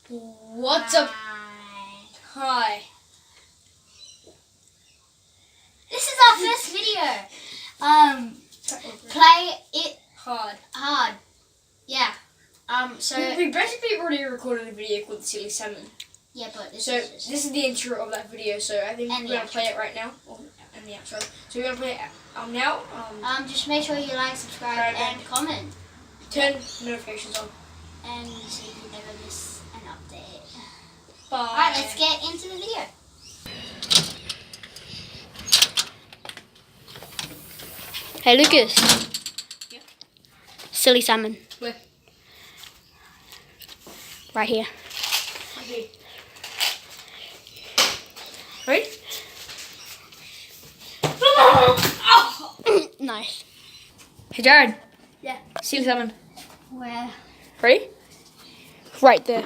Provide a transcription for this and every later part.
What's up? Hi. This is our first video. Play it hard. Yeah. So we basically already recorded a video called Silly Salmon. yeah, but this So is just this is the intro of that video. So I think And we're the gonna play it right now. And the outro. So we're gonna play it now. just make sure you like, subscribe, and comment, Turn notifications on. and so you never miss an update. Bye. Alright, let's get into the video. Hey Lucas. Yeah. Silly salmon. Where? Right here. Okay. Ready? Nice. Hey Jared. Yeah. Silly salmon. Where? Ready? Right there.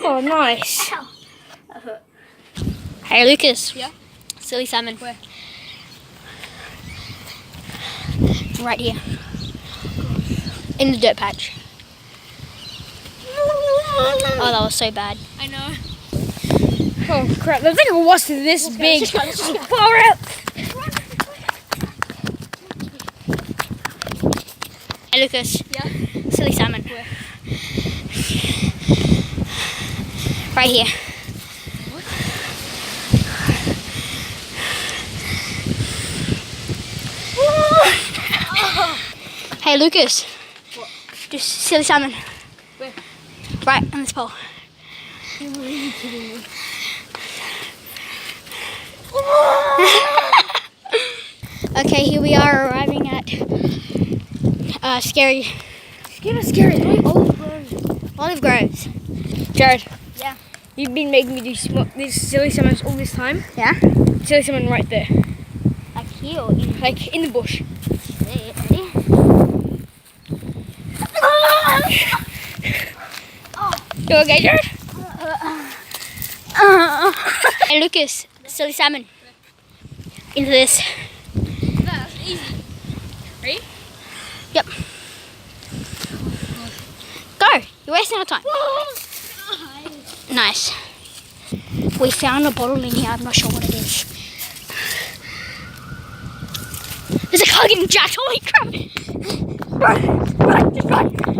Oh, nice. Hey Lucas. Yeah? Silly salmon. Where? Right here. In the dirt patch. Oh, that was so bad. I know. Oh crap! There's like a wasp this big. Far out. Hey Lucas. Yeah. Silly salmon. Where? Right here. Hey Lucas. What? Just silly salmon. Where? Right on this pole. Are you kidding me? Okay, here we are arriving at scary Scary. olive groves. Jared. Yeah. You've been making me do these silly salmons all this time. Yeah. Silly salmon right there, Like here or in like in the bush. there. Ready? You okay, Jared? Hey Lucas, silly salmon. Into this. That's easy. Ready? Yep. Go. You're wasting our time. Nice. We found a bottle in here. I'm not sure what it is. There's a car getting jacked. Holy crap. Run. Just run.